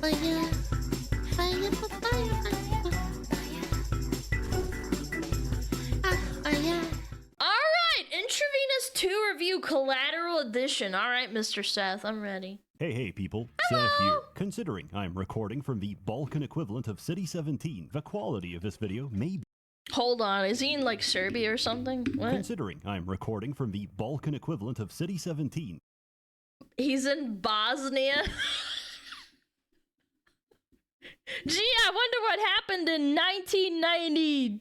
Fire, fire, fire, fire. Alright, Intravenous 2 review Collateral Edition. Alright, Mr. Seth, I'm ready. Hey people, Seth here. Considering I'm recording from the Balkan equivalent of City 17, the quality of this video may be... Hold on, is he in like Serbia or something? What? Considering I'm recording from the Balkan equivalent of City 17. He's in Bosnia? Gee, I wonder what happened in 1992?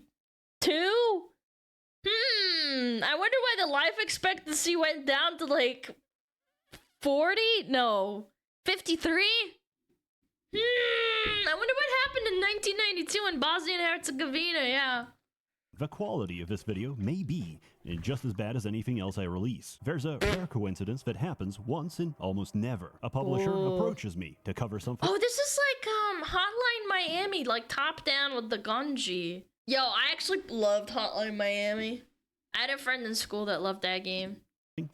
I wonder why the life expectancy went down to like 40? No, 53? I wonder what happened in 1992 in Bosnia and Herzegovina, yeah. The quality of this video may be just as bad as anything else I release. There's a rare coincidence that happens once and almost never. A publisher approaches me to cover something. Oh, this is like Hotline Miami, like top down with the Gunji. Yo, I actually loved Hotline Miami. I had a friend in school that loved that game.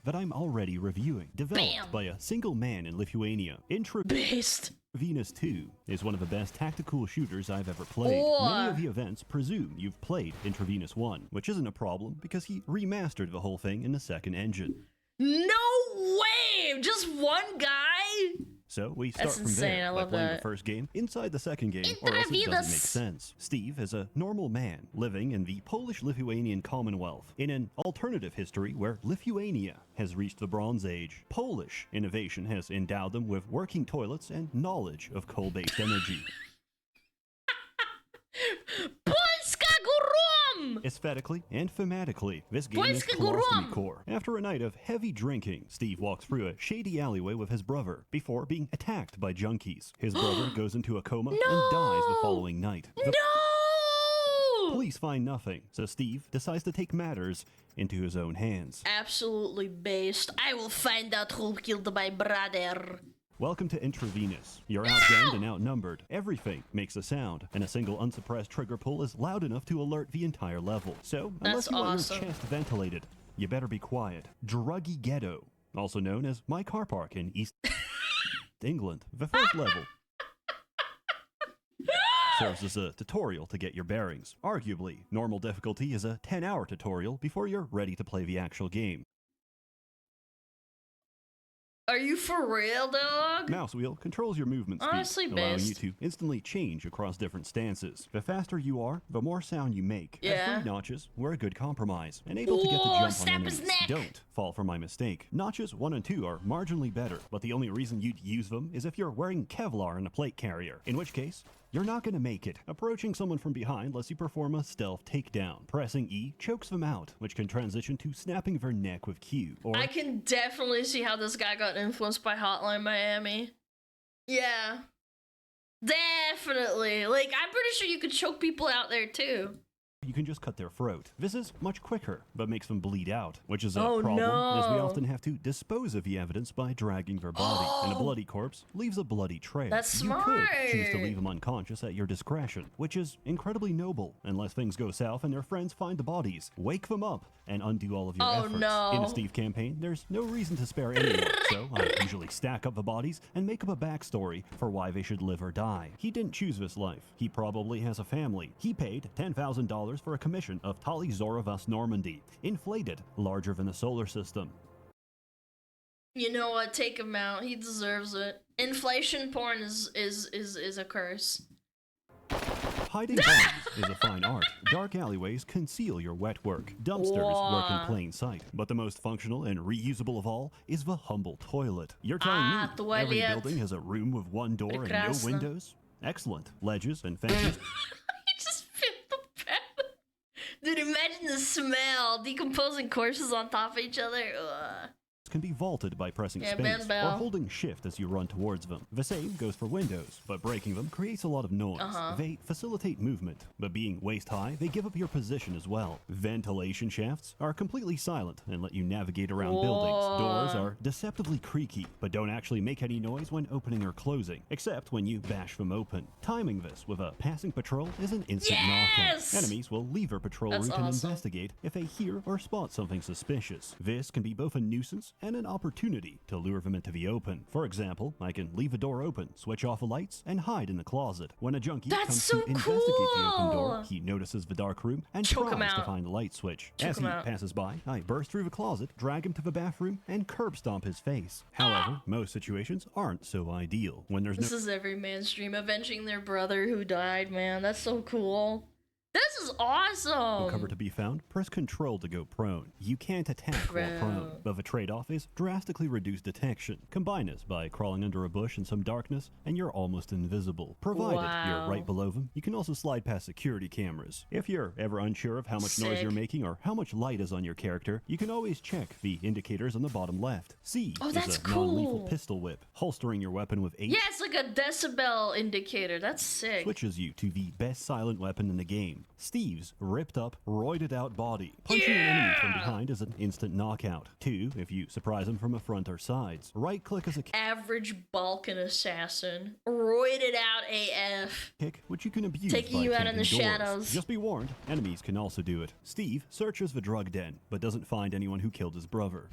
That I'm already reviewing, developed by a single man in Lithuania. Based. Intravenous 2 is one of the best tactical shooters I've ever played. Many of the events presume you've played Intravenous 1, which isn't a problem because he remastered the whole thing in the second engine. No way! Just one guy? So we start That's from insane. there I by love playing that. the first game inside the second game, or else it doesn't make sense. Steve is a normal man living in the Polish-Lithuanian Commonwealth, in an alternative history where Lithuania has reached the Bronze Age. Polish innovation has endowed them with working toilets and knowledge of coal-based energy. Polska Górom! Aesthetically and thematically, this game is close to me core. After a night of heavy drinking, Steve walks through a shady alleyway with his brother before being attacked by junkies. His brother goes into a coma and dies the following night. The police find nothing, so Steve decides to take matters into his own hands. Absolutely based. I will find out who killed my brother. Welcome to Intravenous. You're outgunned and outnumbered. Everything makes a sound, and a single unsuppressed trigger pull is loud enough to alert the entire level. So, unless you want your chest ventilated, you better be quiet. Druggy Ghetto, also known as my car park in East England, the first level, serves as a tutorial to get your bearings. Arguably, normal difficulty is a 10-hour tutorial before you're ready to play the actual game. Are you for real, dog? Mouse wheel controls your movement speed, Honestly, allowing you to instantly change across different stances. The faster you are, the more sound you make. Yeah. At 3 notches, we're a good compromise, and able to get the jump on enemies. Don't fall for my mistake. Notches 1 and 2 are marginally better, but the only reason you'd use them is if you're wearing Kevlar in a plate carrier, in which case, you're not going to make it. Approaching someone from behind lets you perform a stealth takedown. Pressing E chokes them out, which can transition to snapping their neck with Q. Or I can definitely see how this guy got influenced by Hotline Miami. Yeah. Definitely. Like, I'm pretty sure you could choke people out there too. you can just cut their throat. This is much quicker, but makes them bleed out, which is a no. problem, as we often have to dispose of the evidence by dragging their body, and a bloody corpse leaves a bloody trail. That's smart. You could choose to leave them unconscious at your discretion, which is incredibly noble, unless things go south and their friends find the bodies, wake them up, and undo all of your efforts. No. In a Steve campaign, there's no reason to spare anyone, so I usually stack up the bodies and make up a backstory for why they should live or die. He didn't choose this life. He probably has a family. He paid $10,000 for a commission of Tali Zoravas Normandy, inflated, larger than the solar system. You know what? Take him out. He deserves it. Inflation porn is a curse. Hiding bodies is a fine art. Dark alleyways conceal your wet work. Dumpsters work in plain sight. But the most functional and reusable of all is the humble toilet. You're telling me every building has a room with one door and no windows? Excellent. Ledges and fences. I just feel the bad. Dude, imagine the smell. Decomposing corpses on top of each other. Ugh. Can be vaulted by pressing space or holding shift as you run towards them. The same goes for windows, but breaking them creates a lot of noise. They facilitate movement, but being waist high, they give up your position as well. Ventilation shafts are completely silent and let you navigate around buildings. Doors are deceptively creaky, but don't actually make any noise when opening or closing, except when you bash them open. Timing this with a passing patrol is an instant knockout. Enemies will leave their patrol route and investigate if they hear or spot something suspicious. This can be both a nuisance and an opportunity to lure them into the open. For example, I can leave a door open, switch off the lights, and hide in the closet. When a junkie comes to investigate the open door, he notices the dark room and tries to find the light switch. As he passes by, I burst through the closet, drag him to the bathroom, and curb stomp his face. However, most situations aren't so ideal. When there's This is every man's dream, avenging their brother who died, man. That's so cool. This is awesome! Cover to be found, press Control to go prone. You can't attack while prone, but the trade-off is drastically reduced detection. Combine this by crawling under a bush in some darkness, and you're almost invisible. Provided you're right below them, you can also slide past security cameras. If you're ever unsure of how much noise you're making or how much light is on your character, you can always check the indicators on the bottom left. C is a non-lethal pistol whip. Holstering your weapon with 8. Yeah, it's like a decibel indicator. That's sick. Switches you to the best silent weapon in the game. Steve's ripped up, roided out body. Punching an enemy from behind is an instant knockout. 2, if you surprise him from a front or sides. Right click as a average Balkan assassin. Roided out AF. Kick, which you can abuse taking by you out in the doors. shadows. Just be warned, enemies can also do it. Steve searches the drug den, but doesn't find anyone who killed his brother.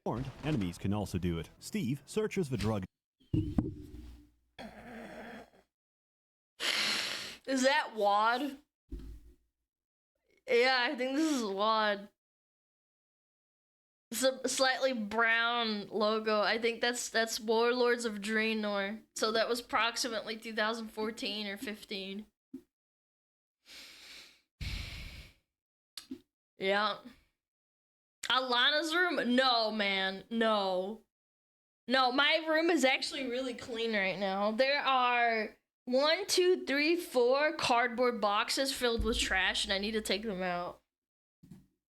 Warned, enemies can also do it. Steve searches the drug. Is that WAD? Yeah, I think this is WAD. It's a slightly brown logo. I think that's Warlords of Draenor. So that was approximately 2014 or 15. Yeah. Alana's room? No, man. No. No, my room is actually really clean right now. There are 1, 2, 3, 4 cardboard boxes filled with trash, and I need to take them out.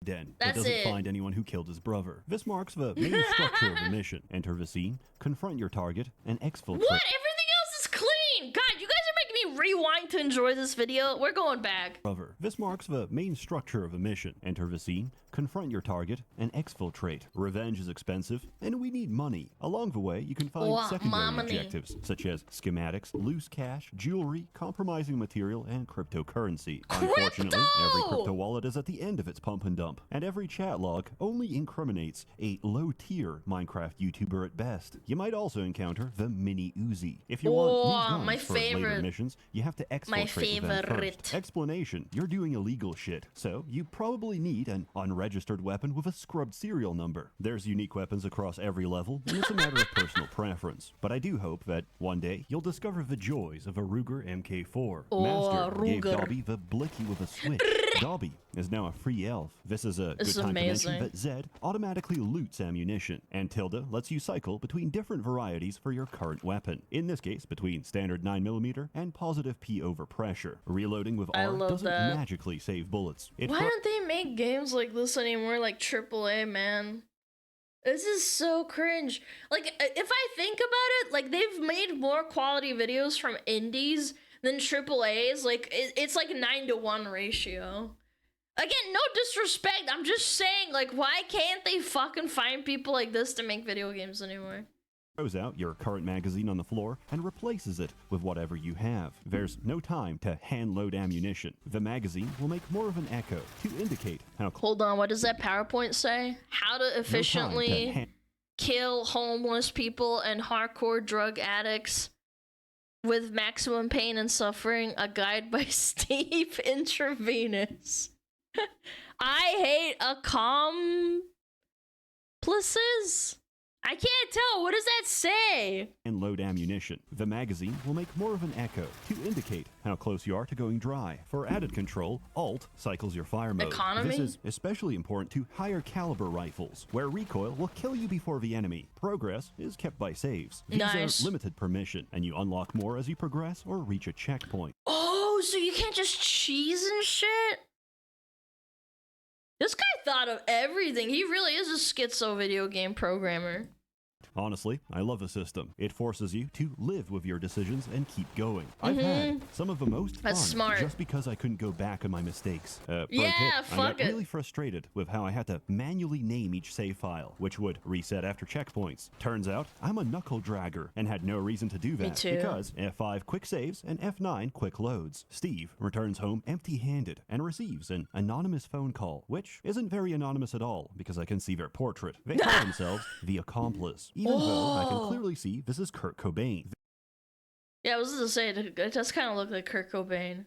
Den, but doesn't find anyone who killed his brother. This marks the main structure of the mission. Enter the scene, confront your target, and exfiltrate. What? Everything else is clean! God, you guys are making me rewind to enjoy this video. We're going back. This marks the main structure of the mission. Enter the scene, confront your target, and exfiltrate. Revenge is expensive, and we need money. Along the way, you can find secondary objectives, such as schematics, loose cash, jewelry, compromising material, and cryptocurrency. Unfortunately, every crypto wallet is at the end of its pump and dump, and every chat log only incriminates a low-tier Minecraft YouTuber at best. You might also encounter the Mini Uzi. If you want these guns for later missions, you have to exfiltrate them first. Explanation: you're doing illegal shit, so you probably need an unregistered weapon with a scrubbed serial number. There's unique weapons across every level, and it's a matter of personal preference. But I do hope that one day you'll discover the joys of a Ruger MK4. Master gave Dobby the blicky with a switch. Dobby is now a free elf. This is a good time to mention that Zed automatically loots ammunition, and Tilda lets you cycle between different varieties for your current weapon. In this case, between standard 9mm and positive P over pressure. Reloading with R doesn't magically save bullets. Why don't they make games like this anymore, like AAA, man? This is so cringe. Like, if I think about it, like, they've made more quality videos from indies than AAAs. Like, it's like a 9-to-1 ratio. Again, no disrespect. I'm just saying, like, why can't they fucking find people like this to make video games anymore? Throws out your current magazine on the floor and replaces it with whatever you have. There's no time to hand load ammunition. The magazine will make more of an echo to indicate how... Hold on, what does that PowerPoint say? How to efficiently kill homeless people and hardcore drug addicts with maximum pain and suffering. A guide by Steve Intravenous. I hate accomplices. I can't tell. What does that say? And load ammunition. The magazine will make more of an echo to indicate how close you are to going dry. For added control, Alt cycles your fire mode. This is especially important to higher caliber rifles, where recoil will kill you before the enemy. Progress is kept by saves. These are limited permission, and you unlock more as you progress or reach a checkpoint. Oh, so you can't just cheese and shit? This guy thought of everything. He really is a schizo video game programmer. Honestly, I love the system. It forces you to live with your decisions and keep going. I've had some of the most fun just because I couldn't go back on my mistakes. I got really frustrated with how I had to manually name each save file, which would reset after checkpoints. Turns out, I'm a knuckle dragger and had no reason to do that because F5 quick saves and F9 quick loads. Steve returns home empty-handed and receives an anonymous phone call, which isn't very anonymous at all because I can see their portrait. They call themselves the Accomplice, even though I can clearly see this is Kurt Cobain. Yeah, I was gonna say, it does kind of look like Kurt Cobain.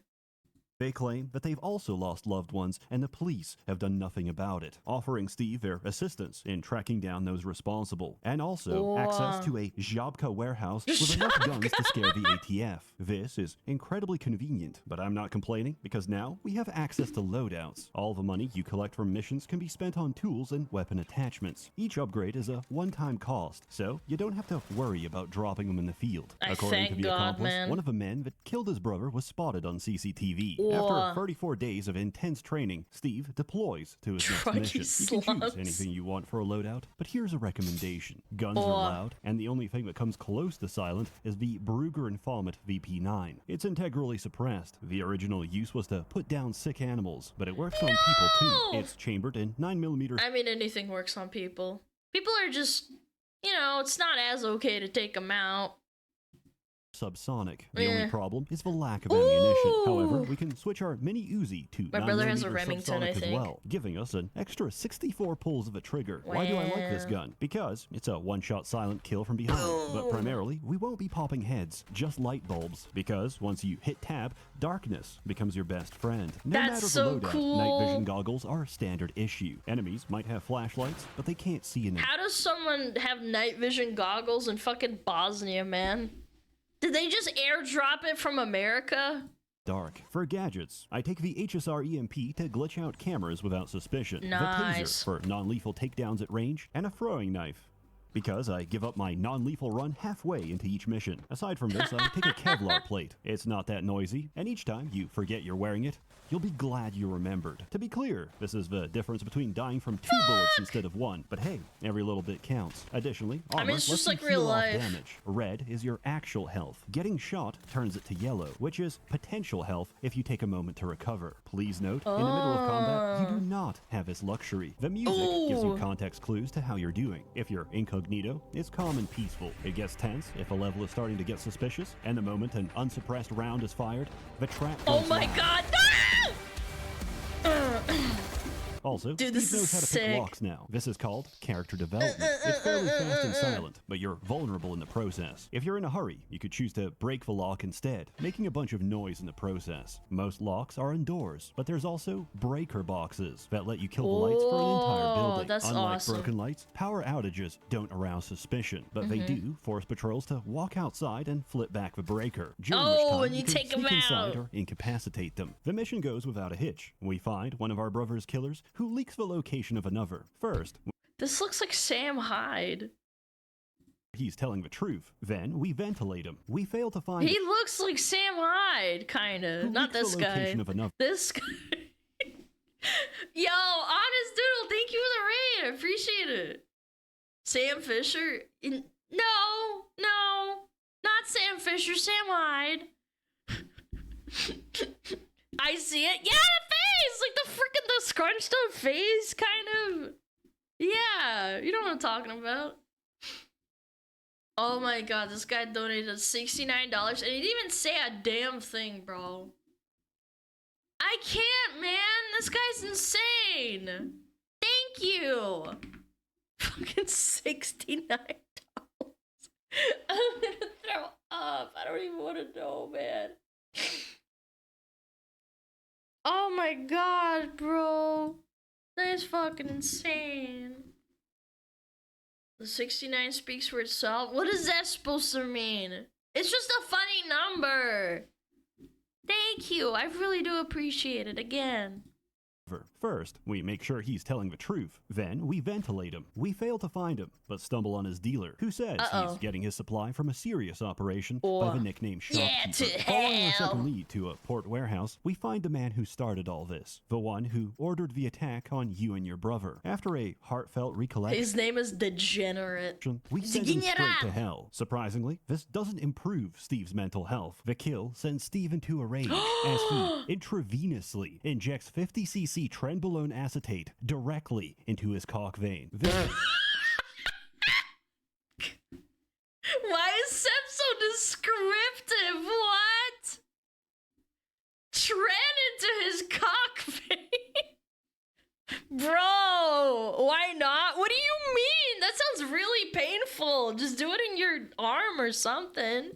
They claim that they've also lost loved ones and the police have done nothing about it, offering Steve their assistance in tracking down those responsible, and also access to a Żabka warehouse with enough guns to scare the ATF. This is incredibly convenient, but I'm not complaining because now we have access to loadouts. All the money you collect from missions can be spent on tools and weapon attachments. Each upgrade is a one-time cost, so you don't have to worry about dropping them in the field. According to the Accomplice, one of the men that killed his brother was spotted on CCTV. After 34 days of intense training, Steve deploys to his next mission. You can choose anything you want for a loadout, but here's a recommendation. Guns are loud, and the only thing that comes close to silent is the Brugger and Fomet VP9. It's integrally suppressed. The original use was to put down sick animals, but it works on people too. It's chambered in 9mm. I mean, anything works on people. People are just, you know, it's not as okay to take them out. Subsonic. The only problem is the lack of ammunition. However, we can switch our mini Uzi to my brother has a Remington, I think, as well, giving us an extra 64 pulls of a trigger. Why do I like this gun? Because it's a one-shot silent kill from behind. But primarily, we won't be popping heads, just light bulbs. Because once you hit tab, darkness becomes your best friend. No matter the loadout, night vision goggles are standard issue. Enemies might have flashlights, but they can't see in them. How does someone have night vision goggles in fucking Bosnia, man? Did they just airdrop it from America? Dark. For gadgets, I take the HSR EMP to glitch out cameras without suspicion. Nice. The taser for non-lethal takedowns at range, and a throwing knife. Because I give up my non-lethal run halfway into each mission. Aside from this, I take a Kevlar plate. It's not that noisy, and each time you forget you're wearing it, you'll be glad you remembered. To be clear, this is the difference between dying from 2 bullets instead of 1, but hey, every little bit counts. Additionally, armor it's lets just you like real heal off life. damage. Red is your actual health. Getting shot turns it to yellow, which is potential health if you take a moment to recover. Please note, in the middle of combat, you do not have this luxury. The music gives you context clues to how you're doing. If you're incognito, it's calm and peaceful. It gets tense if a level is starting to get suspicious, and the moment an unsuppressed round is fired, the trap goes Oh my god, no! Also, dude, Steve knows how to pick locks now. This is called character development. It's fairly fast and silent, but you're vulnerable in the process. If you're in a hurry, you could choose to break the lock instead, making a bunch of noise in the process. Most locks are indoors, but there's also breaker boxes that let you kill the lights for an entire building. That's Unlike awesome. broken lights, power outages don't arouse suspicion, but they do force patrols to walk outside and flip back the breaker. During which time and you can take them sneak inside out. or incapacitate them. The mission goes without a hitch. We find one of our brother's killers who leaks the location of another. First, this looks like Sam Hyde. he's telling the truth. Then we ventilate him. We fail to find. He looks like Sam Hyde, kind of. Not this guy. This guy. Yo, honest doodle, thank you for the raid. I appreciate it. Sam Fisher? No, not Sam Fisher. Sam Hyde. I see it. Yeah, the face! Like the scrunched up face, kind of. Yeah, you know what I'm talking about. Oh my god, this guy donated $69 and he didn't even say a damn thing, bro. I can't, man. This guy's insane. Thank you. Fucking $69. I'm gonna throw up. I don't even want to know, man. Oh my god, bro. That is fucking insane. The 69 speaks for itself. What is that supposed to mean? It's just a funny number. Thank you. I really do appreciate it again. First, we make sure he's telling the truth. Then, we ventilate him. We fail to find him, but stumble on his dealer, who says he's getting his supply from a serious operation by the nickname Shopkeeper. Following our second lead to a port warehouse, we find the man who started all this, the one who ordered the attack on you and your brother. After a heartfelt recollection, his name is Degenerate. We send him straight to hell. Surprisingly, this doesn't improve Steve's mental health. The kill sends Steve into a rage as he intravenously injects 50cc trenbolone acetate directly into his cock vein. Why is Seth so descriptive? What? Tren into his cock vein? Bro, why not? What do you mean? That sounds really painful. Just do it in your arm or something.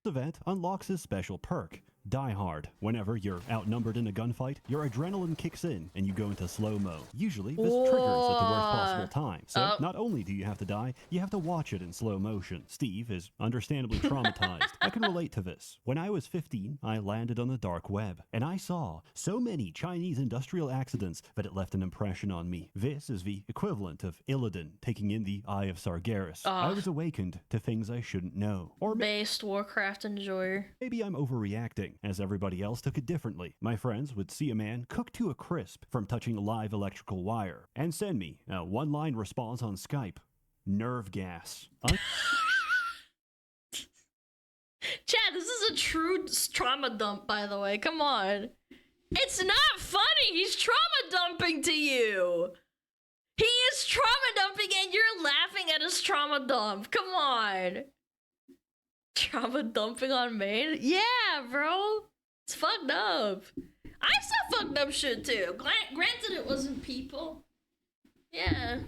This event unlocks his special perk, Die Hard. Whenever you're outnumbered in a gunfight, your adrenaline kicks in and you go into slow-mo. Usually, this triggers at the worst possible time. So, not only do you have to die, you have to watch it in slow motion. Steve is understandably traumatized. I can relate to this. When I was 15, I landed on the dark web, and I saw so many Chinese industrial accidents that it left an impression on me. This is the equivalent of Illidan taking in the Eye of Sargeras. I was awakened to things I shouldn't know. Or based Warcraft enjoyer. Maybe I'm overreacting, as everybody else took it differently. My friends would see a man cooked to a crisp from touching live electrical wire and send me a one-line response on Skype. Nerve gas. Chad, this is a true trauma dump, by the way. Come on. It's not funny. He's trauma dumping to you. He is trauma dumping and you're laughing at his trauma dump. Come on. Trauma dumping on main? Yeah, bro. It's fucked up. I saw fucked up shit too. Granted, it wasn't people. Yeah.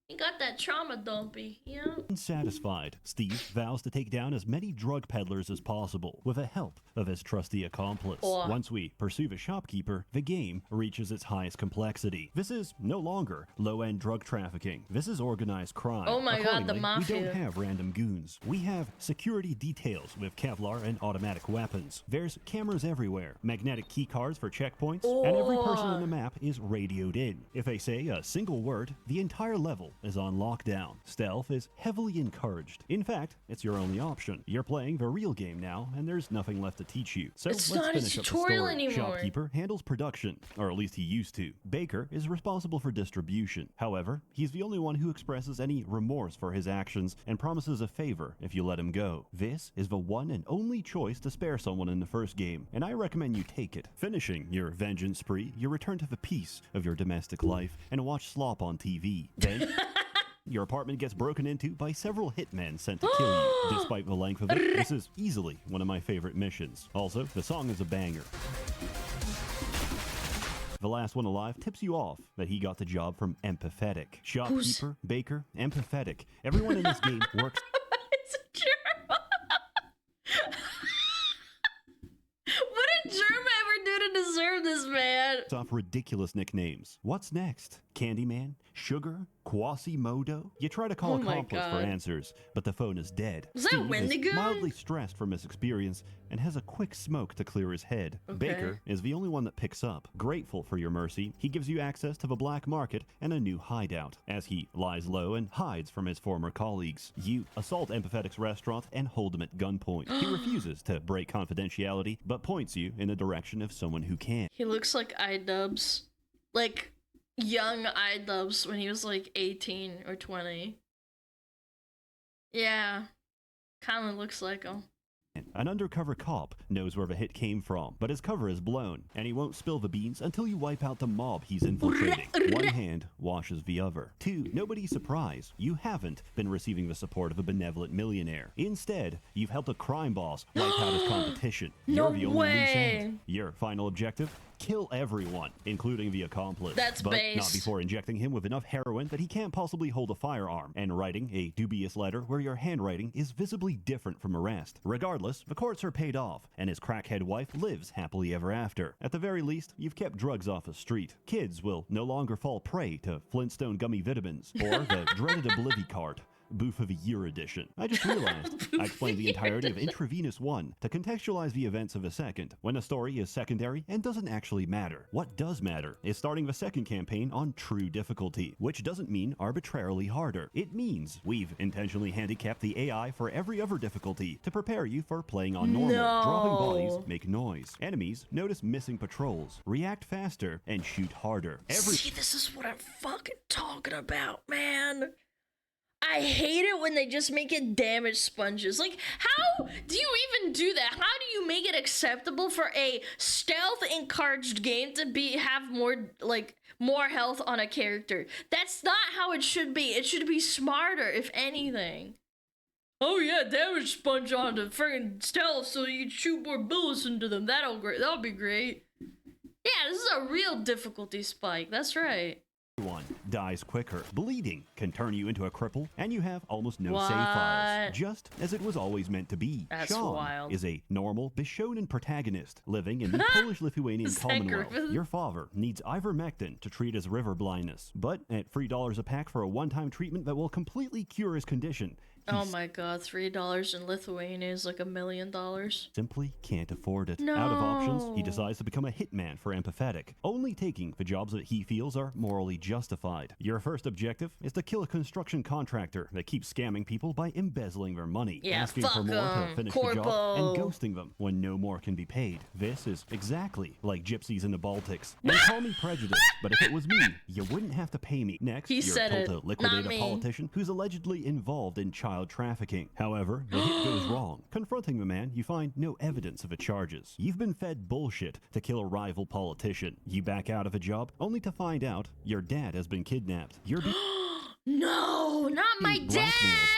He got that trauma dumpy, you know? Unsatisfied, Steve vows to take down as many drug peddlers as possible with the help of his trusty accomplice. Once we pursue the shopkeeper, the game reaches its highest complexity. This is no longer low-end drug trafficking. This is organized crime. Oh my god, the mafia. We don't have random goons. We have security details with Kevlar and automatic weapons. There's cameras everywhere, magnetic key cards for checkpoints, and every person on the map is radioed in. If they say a single word, the entire level is on lockdown. Stealth is heavily encouraged. In fact, it's your only option. You're playing the real game now, and there's nothing left to teach you. So it's let's not finish a up the tutorial story. anymore. Shopkeeper handles production, or at least he used to. Baker is responsible for distribution. However, he's the only one who expresses any remorse for his actions and promises a favor if you let him go. This is the one and only choice to spare someone in the first game, and I recommend you take it. Finishing your vengeance spree, you return to the peace of your domestic life and watch slop on TV. Then your apartment gets broken into by several hitmen sent to kill you. Despite the length of it, this is easily one of my favorite missions. Also, the song is a banger. The last one alive tips you off that he got the job from Empathetic. Shopkeeper, Baker, Empathetic. Everyone in this game works. It's a germ. What did Germ ever do to deserve this, man? Off ridiculous nicknames. What's next? Candyman? Sugar? Quasimodo? You try to call accomplice for answers, but the phone is dead. Was that Wendigo? Mildly stressed from his experience and has a quick smoke to clear his head. Baker is the only one that picks up. Grateful for your mercy, he gives you access to the black market and a new hideout, as he lies low and hides from his former colleagues. You assault Empathetic's restaurant and hold him at gunpoint. He refuses to break confidentiality, but points you in the direction of someone who can. He looks like iDubbbz. Like young iDubbbz when he was like 18 or 20. Yeah. Kinda looks like him. An undercover cop knows where the hit came from, but his cover is blown, and he won't spill the beans until you wipe out the mob he's infiltrating. One hand washes the other. 2, nobody's surprised. You haven't been receiving the support of a benevolent millionaire. Instead, you've helped a crime boss wipe out his competition. You're the only loose end. Your final objective? Kill everyone, including the accomplice. That's but base. Not before injecting him with enough heroin that he can't possibly hold a firearm, and writing a dubious letter where your handwriting is visibly different from the rest. Regardless, the courts are paid off, and his crackhead wife lives happily ever after. At the very least, you've kept drugs off the street. Kids will no longer fall prey to Flintstone gummy vitamins or the dreaded Oblivi cart. Booth of the Year edition. I just realized I explained the entirety of Intravenous 1 to contextualize the events of the second, when a story is secondary and doesn't actually matter. What does matter is starting the second campaign on true difficulty, which doesn't mean arbitrarily harder. It means we've intentionally handicapped the AI for every other difficulty to prepare you for playing on normal. Dropping bodies make noise. Enemies notice missing patrols, react faster, and shoot harder. See, this is what I'm fucking talking about, man. I hate it when they just make it damage sponges. Like, how do you even do that? How do you make it acceptable for a stealth encouraged game to have more health on a character? That's not how it should be. It should be smarter, if anything. Oh yeah, damage sponge on the friggin' stealth so you can shoot more bullets into them. That'll be great. Yeah, this is a real difficulty spike. That's right. One dies quicker. Bleeding can turn you into a cripple, and you have almost no save files, just as it was always meant to be. That's Shawn wild. is a normal, Bishonen protagonist living in the Polish-Lithuanian Commonwealth. Your father needs ivermectin to treat his river blindness, but at $3 a pack for a one-time treatment that will completely cure his condition, oh my god, $3 in Lithuania is like $1 million. Simply can't afford it. No. Out of options, he decides to become a hitman for Empathetic, only taking the jobs that he feels are morally justified. Your first objective is to kill a construction contractor that keeps scamming people by embezzling their money, asking for more to finish the job, and ghosting them when no more can be paid. This is exactly like gypsies in the Baltics. And call me prejudiced, but if it was me, you wouldn't have to pay me. Next, you're told to liquidate a politician who's allegedly involved in child trafficking. However, the hit goes wrong. Confronting the man, you find no evidence of the charges. You've been fed bullshit to kill a rival politician. You back out of a job, only to find out your dad has been kidnapped. You're no, not my dad!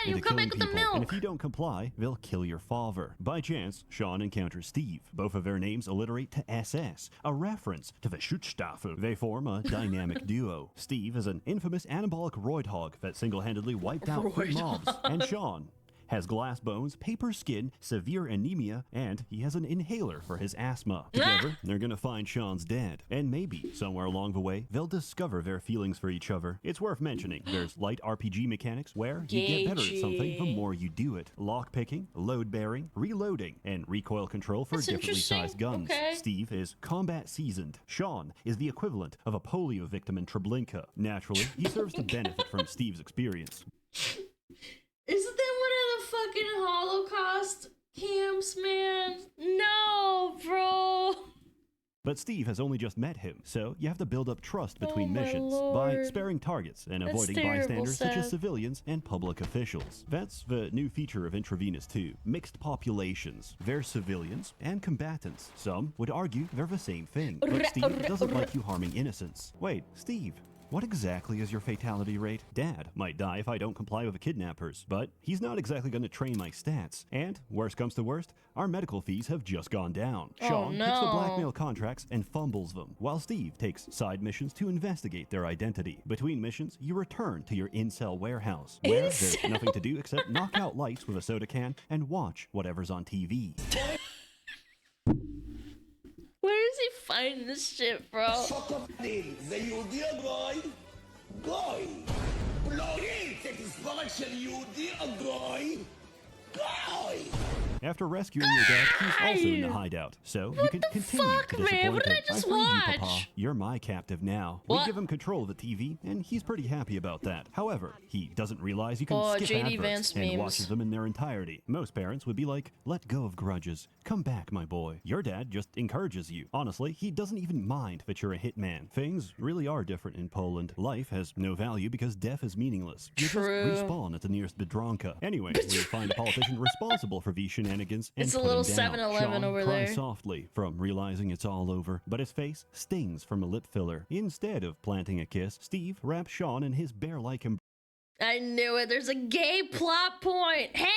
You come back with the milk! And if you don't comply, they'll kill your father. By chance, Shawn encounters Steve. Both of their names alliterate to SS, a reference to the Schutzstaffel. They form a dynamic duo. Steve is an infamous anabolic roid hog that single-handedly wiped out 3 mobs. And Shawn has glass bones, paper skin, severe anemia, and he has an inhaler for his asthma. Together, they're gonna find Shawn's dad, and maybe somewhere along the way, they'll discover their feelings for each other. It's worth mentioning, there's light RPG mechanics where you get better at something the more you do it. Lockpicking, load bearing, reloading, and recoil control for differently sized guns. Okay. Steve is combat seasoned. Shawn is the equivalent of a polio victim in Treblinka. Naturally, he serves to benefit from Steve's experience. Isn't that one of the fucking Holocaust camps, man? No, bro. But Steve has only just met him, so you have to build up trust between missions by sparing targets and avoiding bystanders such as civilians and public officials. That's the new feature of Intravenous 2. Mixed populations. They're civilians and combatants. Some would argue they're the same thing, but Steve doesn't like you harming innocents. Wait, Steve, what exactly is your fatality rate? Dad might die if I don't comply with the kidnappers, but he's not exactly going to train my stats. And, worst comes to worst, our medical fees have just gone down. Shawn takes the blackmail contracts and fumbles them, while Steve takes side missions to investigate their identity. Between missions, you return to your incel warehouse, where there's nothing to do except knock out lights with a soda can and watch whatever's on TV. Where is he finding this shit, bro? After rescuing your dad, he's also in the hideout, so you can continue to disappoint him. What did I just watch? You, Papa. You're my captive now. We give him control of the TV, and he's pretty happy about that. However, he doesn't realize you can skip adverts and watches them in their entirety. Most parents would be like, let go of grudges. Come back, my boy. Your dad just encourages you. Honestly, he doesn't even mind that you're a hitman. Things really are different in Poland. Life has no value because death is meaningless. You just respawn at the nearest Biedronka. Anyway, we find a politician responsible for these shenanigans. It's a little 7-Eleven over there. Cries softly from realizing it's all over, but his face stings from a lip filler. Instead of planting a kiss, Steve wraps Shawn in his bear-like embrace. I knew it. There's a gay plot point. Hell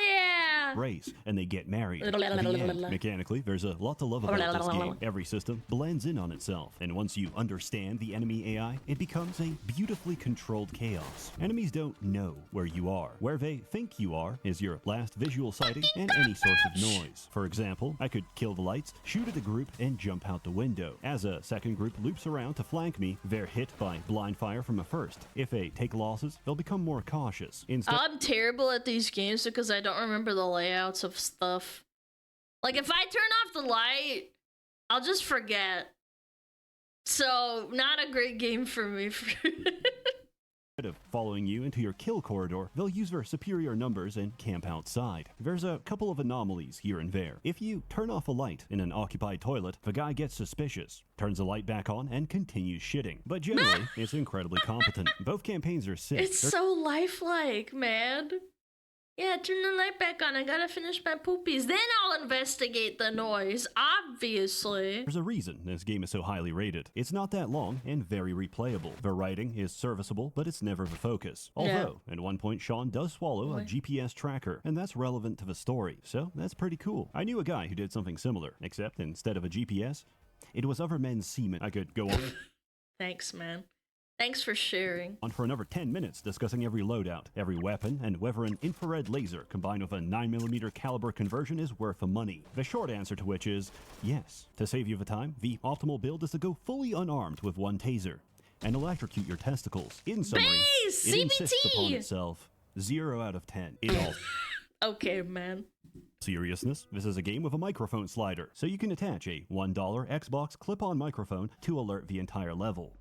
yeah! race, and they get married. At the end, mechanically, there's a lot to love about this game. Every system blends in on itself, and once you understand the enemy AI, it becomes a beautifully controlled chaos. Enemies don't know where you are. Where they think you are is your last visual sighting and any source of noise. For example, I could kill the lights, shoot at a group, and jump out the window. As a second group loops around to flank me, they're hit by blind fire from a first. If they take losses, they'll become more cautious. I'm terrible at these games because I don't remember the layouts of stuff. Like, if I turn off the light, I'll just forget. So, not a great game for me. Instead of following you into your kill corridor, they'll use their superior numbers and camp outside. There's a couple of anomalies here and there. If you turn off a light in an occupied toilet, the guy gets suspicious, turns the light back on, and continues shitting. But generally, it's incredibly competent. Both campaigns are sick. It's so lifelike, man. Yeah, turn the light back on. I gotta finish my poopies. Then I'll investigate the noise, obviously. There's a reason this game is so highly rated. It's not that long and very replayable. The writing is serviceable, but it's never the focus. Although, at one point, Shawn does swallow a GPS tracker, and that's relevant to the story. So that's pretty cool. I knew a guy who did something similar, except instead of a GPS, it was other men's semen. I could go on. Thanks, man. Thanks for sharing. On for another 10 minutes discussing every loadout, every weapon, and whether an infrared laser combined with a 9mm caliber conversion is worth the money. The short answer to which is yes. To save you the time, the optimal build is to go fully unarmed with one taser and electrocute your testicles. In summary, it insists upon itself. 0 out of 10. In all okay, man. seriousness, this is a game with a microphone slider, so you can attach a $1 Xbox clip-on microphone to alert the entire level.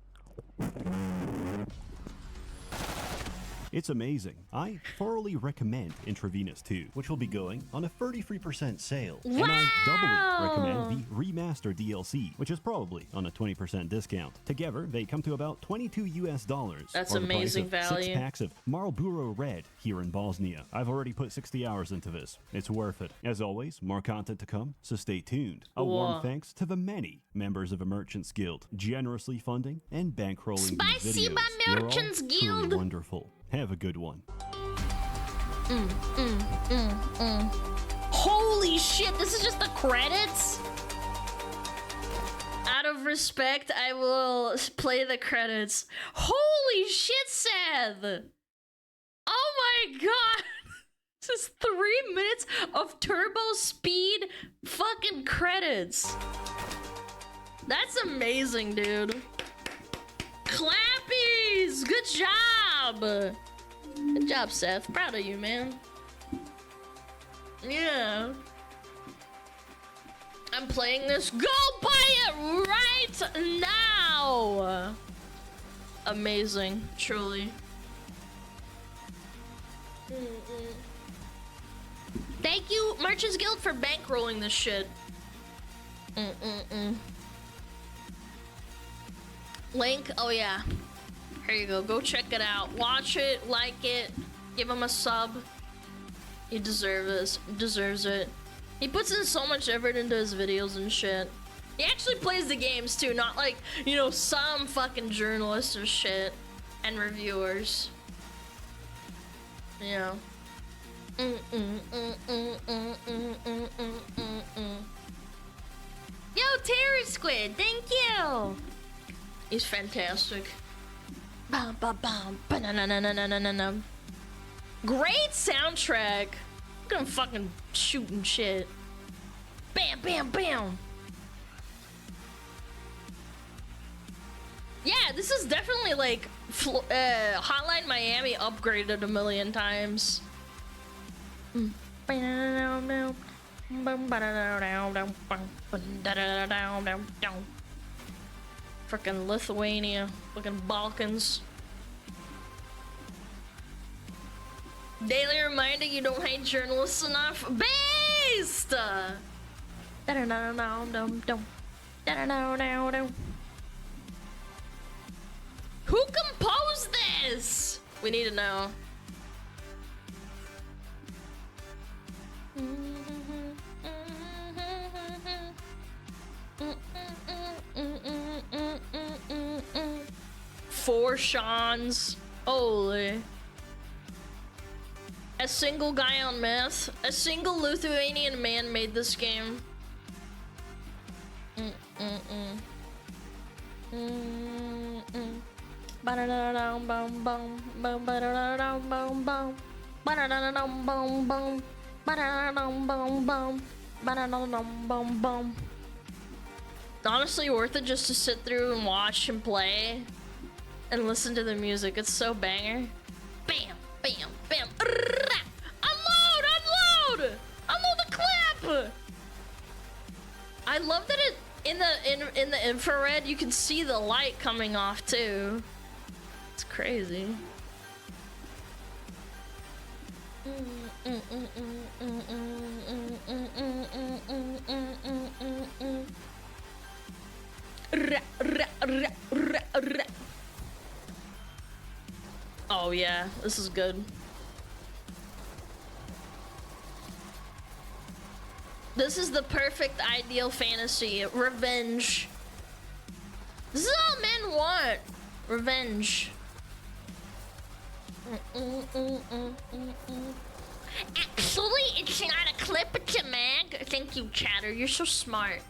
It's amazing. I thoroughly recommend Intravenous 2, which will be going on a 33% sale. Wow! And I doubly recommend the Remaster DLC, which is probably on a 20% discount. Together, they come to about $22 US. That's amazing value. 6 packs of Marlboro Red here in Bosnia. I've already put 60 hours into this. It's worth it. As always, more content to come, so stay tuned. A warm thanks to the many members of the Merchants Guild, generously funding and bankrolling these videos. Merchants You're all truly wonderful. Have a good one. Holy shit, this is just the credits? Out of respect, I will play the credits. Holy shit, Seth! Oh my god! This is 3 minutes of turbo speed fucking credits. That's amazing, dude. Clappies! Good job! Good job, Seth. Proud of you, man. Yeah. I'm playing this. Go buy it right now! Amazing, truly. Thank you, Merchants Guild, for bankrolling this shit. Link, oh yeah. Here you go, go check it out. Watch it, like it, give him a sub. He deserves it. He puts in so much effort into his videos and shit. He actually plays the games too, not like, you know, some fucking journalists or shit and reviewers. Yeah. Yo, Terror Squid, thank you. He's fantastic. Bam, bam, bam, ba-na-na-na-na-na-na-na. Great soundtrack. Look at him fucking shooting shit. Bam, bam, bam. Yeah, this is definitely like Hotline Miami upgraded a million times. Frickin' Lithuania, fucking Balkans. Daily reminder, you don't hate journalists enough. Based! Who composed this? We need to know. Four Shawns. Holy. A single guy on meth, a single Lithuanian man made this game. Honestly worth it just to sit through and watch and play and listen to the music. It's so banger. Bam, bam, bam. Unload, unload, unload the clip. I love that it in the infrared you can see the light coming off too. It's crazy. Oh yeah, this is good. This is the perfect ideal fantasy. Revenge. This is all men want. Revenge. Actually, it's not a clip, it's a mag. Thank you, Chatter. You're so smart.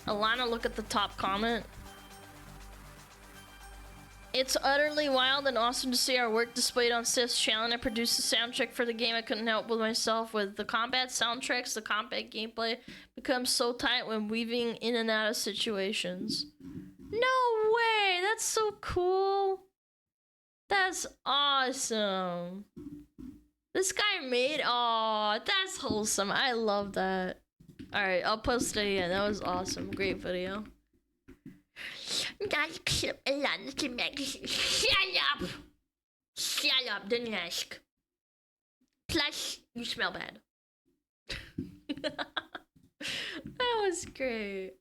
Alana, look at the top comment. It's utterly wild and awesome to see our work displayed on Seth's channel. I produced the soundtrack for the game. I couldn't help with myself. With the combat soundtracks, the combat gameplay becomes so tight when weaving in and out of situations. No way! That's so cool. That's awesome. This guy made... Oh, that's wholesome. I love that. Alright, I'll post it again. That was awesome. Great video. Nice clip, Alana to magazine. Shut up! Shut up, didn't ask. Plus, you smell bad. That was great.